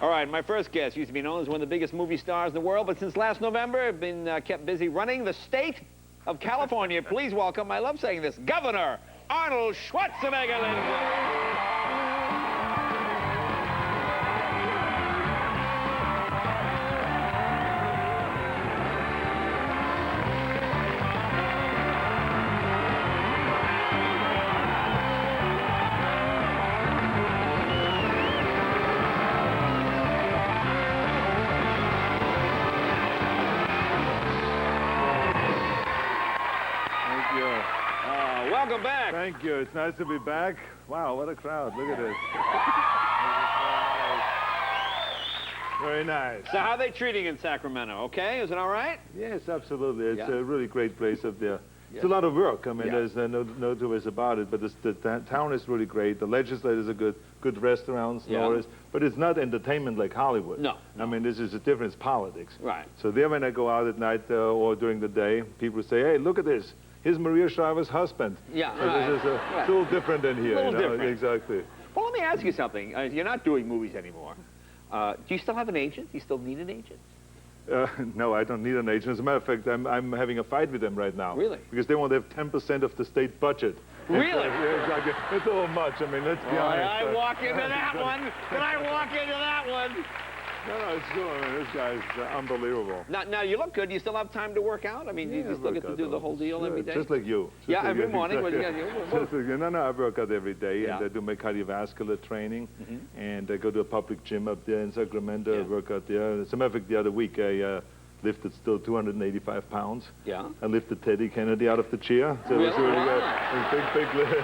All right, my first guest used to be known as one of the biggest movie stars in the world, but since last November, I've been kept busy running the state of California. Please welcome, I love saying this, Governor Arnold Schwarzenegger, ladies and gentlemen. Welcome back. Thank you. It's nice to be back. Wow, what a crowd. Look at this. Very nice. So how are they treating in Sacramento? Okay? Is it all right? Yes, absolutely. It's a really great place up there. It's Yeah. a lot of work. I mean, there's no two ways about it. But the town is really great. The legislators are good restaurants, but it's not entertainment like Hollywood. No. I mean, this is a different politics. Right. So there, when I go out at night or during the day, people say, "Hey, look at this. Here's Maria Shriver's husband." Yeah, So this is a little different than here. A little different. Exactly. Well, let me ask you something. You're not doing movies anymore. Do you still have an agent? Do you still need an agent? No, I don't need an agent. As a matter of fact, I'm having a fight with them right now. Really? Because they want to have 10% of the state budget. Really? Yeah, exactly. It's a little much. I mean, let's be honest. Did I walk into that one? Did I walk into that one? No, it's true. I mean, this guy's unbelievable. Now, you look good. Do you still have time to work out? I mean, do you still get to do the whole deal every day? Just like you. Yeah, every morning. Just like you. No, I work out every day, and I do my cardiovascular training, and I go to a public gym up there in Sacramento. I work out there. As a matter of fact, the other week I lifted still 285 pounds. Yeah. I lifted Teddy Kennedy out of the chair. So it was really good. It was a big lift.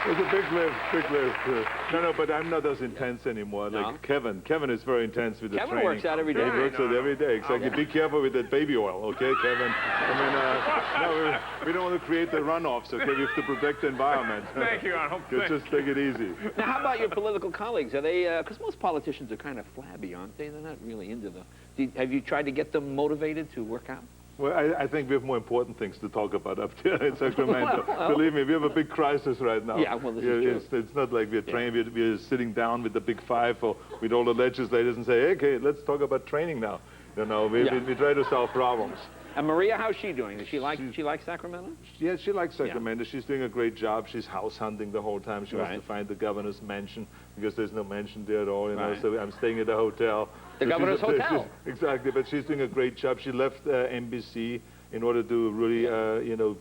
It was a big lift. No, but I'm not as intense anymore. Like Kevin. Kevin is very intense with the training. Kevin works out every day. He works out every day. Exactly. Be careful with that baby oil, okay, Kevin? I mean, we don't want to create the runoffs, okay? We have to protect the environment. Thank you, Arnold. Just take it easy. Now, how about your political colleagues? Are they, because most politicians are kind of flabby, aren't they? They're not really into the... Have you tried to get them motivated to work out? Well, I think we have more important things to talk about up there in Sacramento. Believe me, we have a big crisis right now. Yeah, well, this is true. It's not like we're training, we're sitting down with the big five or with all the legislators and say, hey, okay, let's talk about training now. You know, we try to solve problems. And Maria, how's she doing? Does she like Sacramento? Yeah, she likes Sacramento. Yeah. She's doing a great job. She's house hunting the whole time. She wants to find the governor's mansion because there's no mansion there at all, you know, so I'm staying at a hotel. The governor's hotel? Exactly, but she's doing a great job. She left NBC in order to really, you know,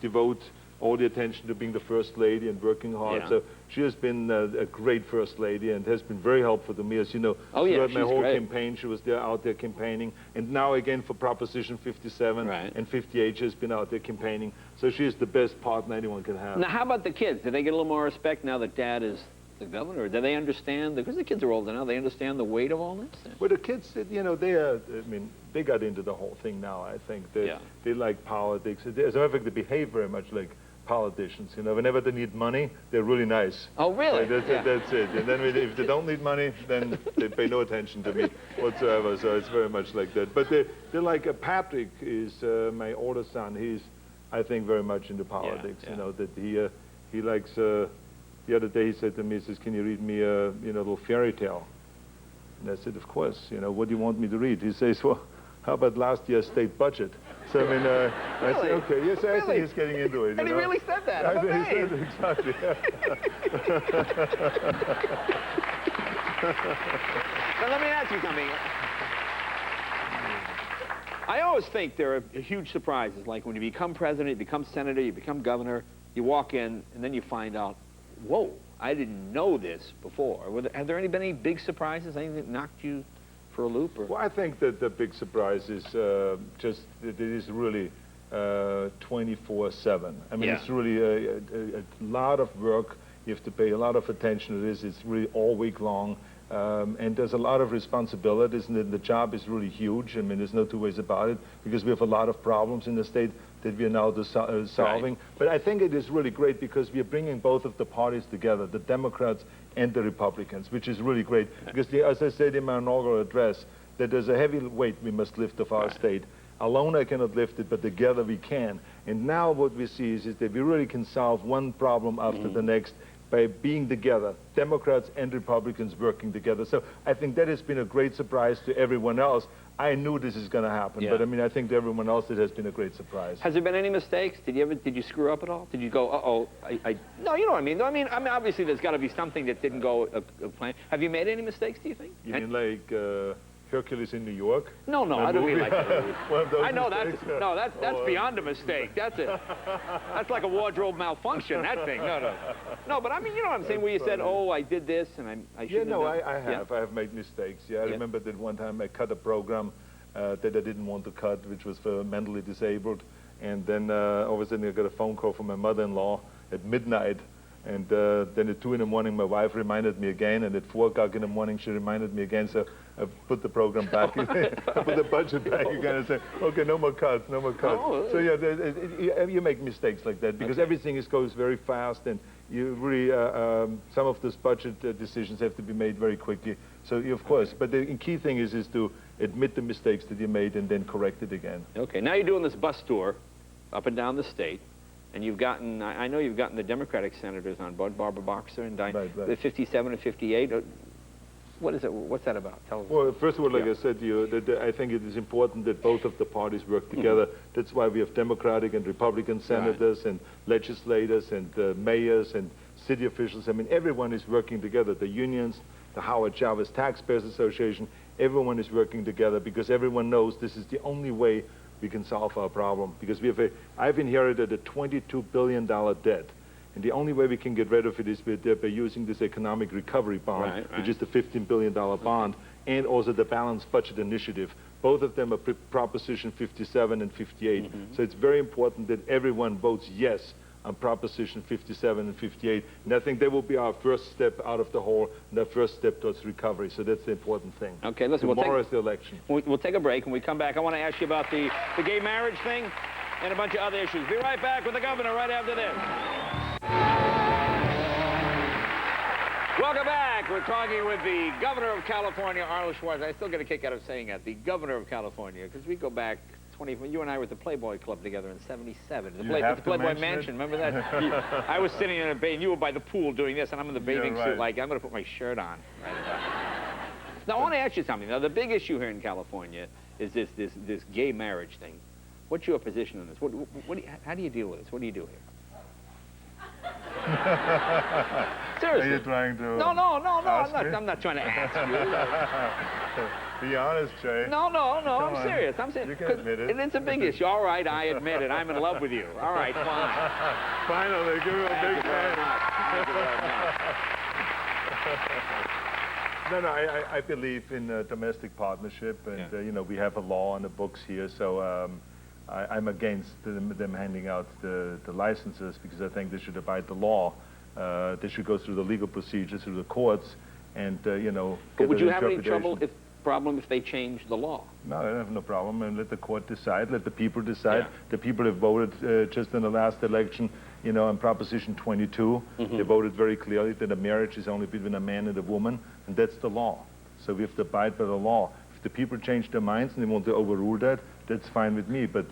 devote all the attention to being the first lady and working hard. So she has been a great first lady and has been very helpful to me. As you know, throughout my whole campaign, she was out there campaigning. And now again for Proposition 57 and 58, she has been out there campaigning. So she is the best partner anyone can have. Now, how about the kids? Do they get a little more respect now that Dad is the governor? Do they understand, because the kids are older now, they understand the weight of all this? Well, the kids, you know, they got into the whole thing now, I think. They like politics. As a matter of fact, they behave very much like politicians. You know, whenever they need money, they're really nice. Oh, really? That's it. And then if they don't need money, then they pay no attention to me whatsoever. So it's very much like that. But they're like, Patrick is my older son. He's, I think, very much into politics. You know, that he likes, the other day he said to me, he says, can you read me a little fairy tale? And I said, of course. You know, what do you want me to read? He says, well, how about last year's state budget? So, I mean, I said, okay, yes, I think he's getting into it. And he really said that. I think he said it, exactly. Now, let me ask you something. I always think there are huge surprises, like when you become president, you become senator, you become governor, you walk in, and then you find out, whoa, I didn't know this before. Have there been any big surprises, anything that knocked you for a loop? Or? Well, I think that the big surprise is just that it is really 24/7. I mean, it's really a lot of work. You have to pay a lot of attention to this. It's really all week long. And there's a lot of responsibilities, and the job is really huge. I mean, there's no two ways about it, because we have a lot of problems in the state that we are now solving. But I think it is really great because we are bringing both of the parties together, the Democrats and the Republicans, which is really great. Because, as I said in my inaugural address, that there's a heavy weight we must lift of our state. Alone I cannot lift it, but together we can. And now what we see is that we really can solve one problem after the next, by being together, Democrats and Republicans working together. So I think that has been a great surprise to everyone else. I knew this is going to happen, but I mean, I think to everyone else it has been a great surprise. Has there been any mistakes? Did you screw up at all? Did you go, uh-oh, no, you know what I mean. I mean, obviously there's got to be something that didn't go a plan. Have you made any mistakes, do you think? You mean like Hercules in New York? No, I don't mean like that. I know mistakes? that's beyond a mistake. That's like a wardrobe malfunction, that thing. No, but I mean, you know what I'm saying, where you said, oh, I did this and I shouldn't have done. I have. I have made mistakes. I remember that one time I cut a program that I didn't want to cut, which was for mentally disabled. And then all of a sudden I got a phone call from my mother-in-law at midnight. And then at 2 in the morning, my wife reminded me again, and at 4 o'clock in the morning, she reminded me again. So I put the program back, I put the budget back again, and said, okay, no more cuts, no more cuts. Oh, so yeah, you make mistakes like that because everything goes very fast, and you really some of those budget decisions have to be made very quickly. So of course, but the key thing is to admit the mistakes that you made and then correct it again. Okay, now you're doing this bus tour up and down the state. And you've gotten, I know you've gotten the Democratic senators on board, Barbara Boxer and Diane, the 57 and 58. What is it? What's that about? Tell us. Well, first of all, like I said to you, that I think it is important that both of the parties work together. That's why we have Democratic and Republican senators and legislators and mayors and city officials. I mean, everyone is working together. The unions, the Howard Chavez Taxpayers Association, everyone is working together because everyone knows this is the only way we can solve our problem, because I've inherited a $22 billion debt, and the only way we can get rid of it is by using this economic recovery bond, which is the $15 billion bond, and also the balanced budget initiative. Both of them are Proposition 57 and 58. So it's very important that everyone votes yes on Proposition 57 and 58. And I think that will be our first step out of the hole, and our first step towards recovery. So that's the important thing. Okay, listen, tomorrow is the election. We'll take a break. When we come back, I want to ask you about the gay marriage thing and a bunch of other issues. Be right back with the governor right after this. Welcome back. We're talking with the governor of California, Arnold Schwarzenegger. I still get a kick out of saying that, the governor of California, because we go back 20, you and I were at the Playboy Club together in '77. The Playboy Mansion, remember that? I was sitting in a bay, and you were by the pool doing this, and I'm in the bathing suit, like, I'm going to put my shirt on. Now, I want to ask you something. Now, the big issue here in California is this gay marriage thing. What's your position on this? How do you deal with this? What do you do here? Seriously. Are you trying to No, I'm not trying to ask you. Be honest, Jay. No, I'm serious. I'm serious. You can admit it. It's a big issue. All right, I admit it. I'm in love with you. All right, fine. Finally, give me a big hand. No, I believe in domestic partnership, and you know, we have a law on the books here, so I'm against them handing out the licenses, because I think they should abide the law. They should go through the legal procedures, through the courts, and you know. But would you have any problem if they change the law? No, I have no problem, and let the court decide, let the people decide. The people have voted just in the last election, you know, on Proposition 22. They voted very clearly that a marriage is only between a man and a woman, and that's the law. So we have to abide by the law. If the people change their minds and they want to overrule that, that's fine with me. But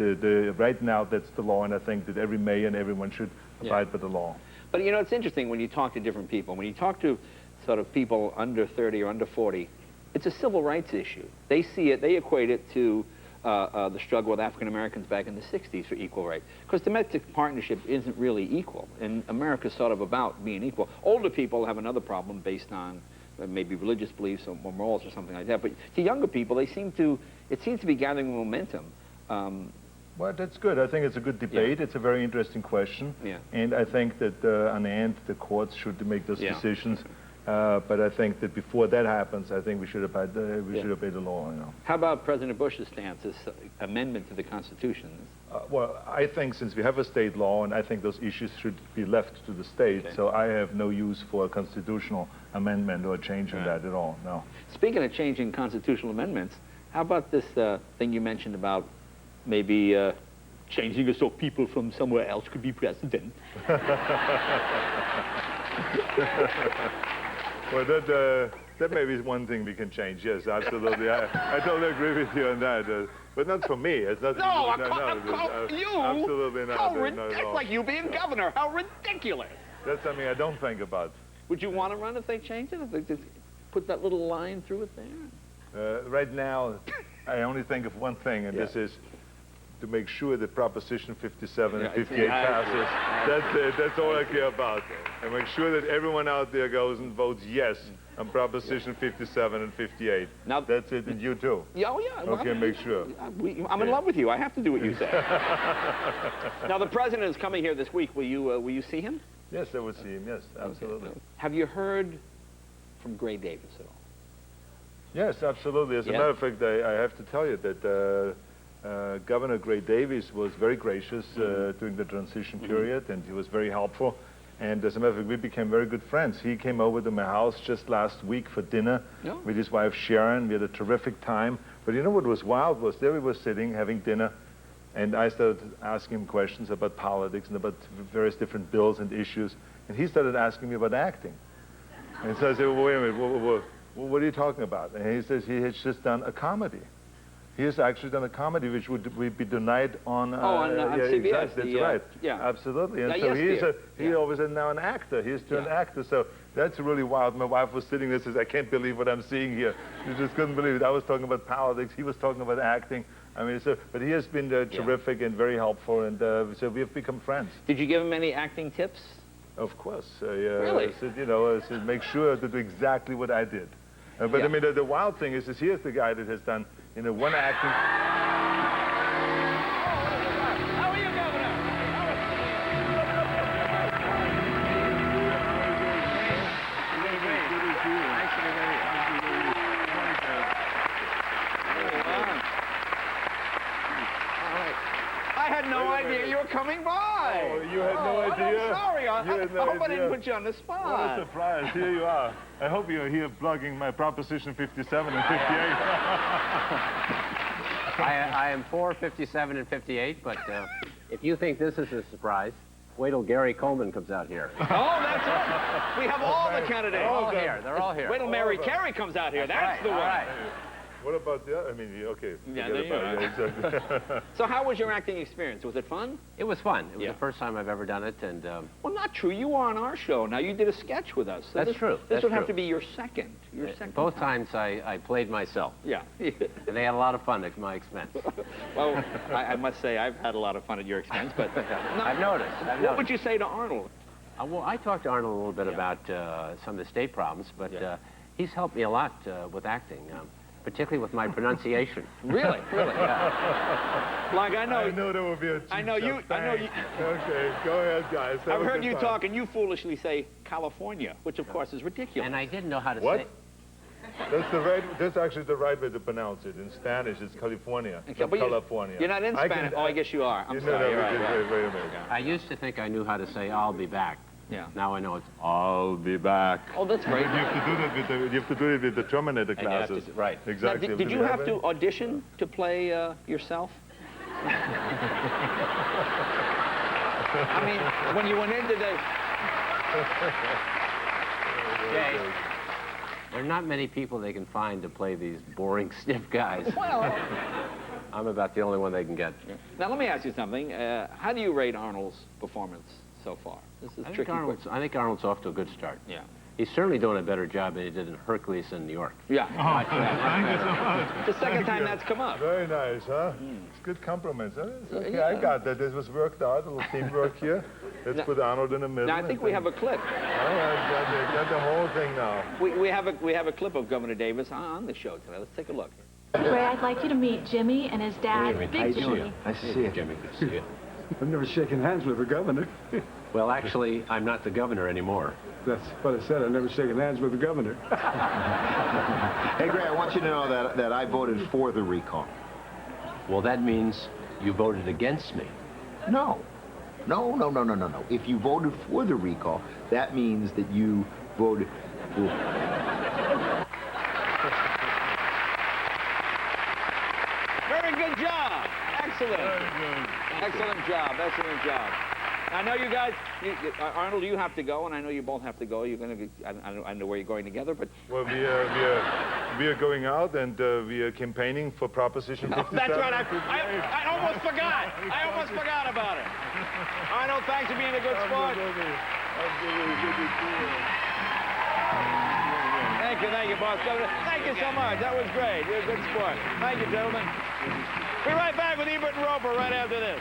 right now, that's the law, and I think that every mayor and everyone should abide by the law. But you know, it's interesting when you talk to different people. When you talk to sort of people under 30 or under 40, it's a civil rights issue. They see it, they equate it to the struggle with African Americans back in the 60s for equal rights. Because domestic partnership isn't really equal, and America's sort of about being equal. Older people have another problem based on maybe religious beliefs or morals or something like that. But to younger people, it seems to be gathering momentum. Well, that's good. I think it's a good debate. It's a very interesting question. And I think that on the end, the courts should make those decisions. But I think that before that happens, I think we should obey the law. You know. How about President Bush's stance, this amendment to the Constitution? Well, I think since we have a state law, and I think those issues should be left to the state, so I have no use for a constitutional amendment or changing that at all, no. Speaking of changing constitutional amendments, how about this thing you mentioned about maybe changing it so people from somewhere else could be president? Well, that may be one thing we can change. Yes, absolutely. I totally agree with you on that. But not for me. It's not. No, you. Absolutely not. Absolutely not. That's like you being governor. How ridiculous! That's something I don't think about. Would you want to run if they change it? If they just put that little line through it there? Right now, I only think of one thing, and Yeah. this is to make sure that Proposition 57 and Yeah, I 58 see. passes. That's it. That's all I care about. And make sure that everyone out there goes and votes yes on Proposition 57 and 58. Now, That's it, and you too. Yeah, oh yeah. Okay, make sure. I'm in love with you. I have to do what you say. Now, the president is coming here this week. Will you see him? Yes, I would see him. Yes, absolutely. Have you heard from Gray Davis at all? Yes, absolutely. As a Yeah? matter of fact, I have to tell you that Governor Gray Davis was very gracious during the transition period, and he was very helpful. And as a matter of fact, we became very good friends. He came over to my house just last week for dinner with his wife Sharon. We had a terrific time. But you know what was wild was there we were sitting having dinner, and I started asking him questions about politics and about various different bills and issues. And he started asking me about acting. And so I said, well, wait a minute, what are you talking about? And he says he has just done a comedy. He has actually done a comedy which would be denied on... on CBS. Exactly, that's right. Yeah. Absolutely. And Now, so yes, he's obviously now an actor. He's turned actor. So that's really wild. My wife was sitting there and says, I can't believe what I'm seeing here. She just couldn't believe it. I was talking about politics. He was talking about acting. I mean, but he has been terrific and very helpful. And so we have become friends. Did you give him any acting tips? Of course. Really? I said, I said, make sure to do exactly what I did. But I mean, the wild thing is here's the guy that has done, one acting. How are you, Governor? I had no idea you were coming by. Oh, you had no idea? I'm sorry. I You had no hope I didn't idea. put you on the What a spot. surprise. Here you are. I hope you're here plugging my Proposition 57 and 58. I am for 57 and 58, but if you think this is a surprise, wait till Gary Coleman comes out here. Oh, that's it. We have all the candidates. They're all here. They're all here. Wait till Mary Carey comes out here. That's the one. All right. What about the other? I mean, okay. Yeah, forget there about you it. Yeah, exactly. So how was your acting experience? Was it fun? It was fun. It was Yeah. the first time I've ever done it, and Well, not true. You were on our show. Now, you did a sketch with us. So That's this, true. This That's would have true. to be your second. both times I played myself, Yeah. and they had a lot of fun at my expense. Well, I must say I've had a lot of fun at your expense, but I've noticed. what would you say to Arnold? Well, I talked to Arnold a little bit about some of the state problems, but he's helped me a lot with acting, particularly with my pronunciation. Really? Really? Like I know there will be a I know you. Okay, go ahead, guys. Have I've a heard good you time. talk, and you foolishly say California, which of course is ridiculous. And I didn't know how to What? say. That's actually the right way to pronounce it. In Spanish, it's California, Okay, not but California. You're not in Spanish. I guess you are. I'm sorry. You're right. Wait a minute. I used to think I knew how to say "I'll be back." Yeah. Now I know it's "I'll be back." Oh, that's great. You have to do it with the Terminator And you have classes. to- right. Now, Exactly. did you have to audition to play yourself? I mean, when you went in today. Okay. There are not many people they can find to play these boring, stiff guys. Well. I'm about the only one they can get. Now, let me ask you something. How do you rate Arnold's performance so far? This is I think, tricky. I think Arnold's off to a good start. Yeah. He's certainly doing a better job than he did in Hercules in New York. Yeah. Thank you so much. The second time that's come up. Very nice, huh? It's good compliments. Huh? It's okay, Yeah. I got that. This was worked out, a little teamwork here. Let's put Arnold in the middle. Now, I think we have a clip. All right, got the whole thing now. We have a clip of Governor Davis on the show today. Let's take a look. Ray, I'd like you to meet Jimmy and his dad, Big Jimmy. Nice to see you. Jimmy, good to see you. I've never shaken hands with a governor. Well, actually, I'm not the governor anymore. That's what I said. I've never shaken hands with a governor. Hey, Gray, I want you to know that I voted for the recall. Well, that means you voted against me. No. No. If you voted for the recall, that means that you voted for... Very good job. Excellent. Excellent job. Excellent job. I know you guys, Arnold, you have to go, and I know you both have to go. You're going to, I don't know where you're going together, but... Well, we are going out, and we are campaigning for Proposition 57. That's right. I almost forgot. I almost forgot about it. Arnold, thanks for being a good sport. Absolutely. Thank you, boss governor. Thank you so much. That was great. You're a good sport. Thank you, gentlemen. We'll be right back with Ebert and Roper right after this.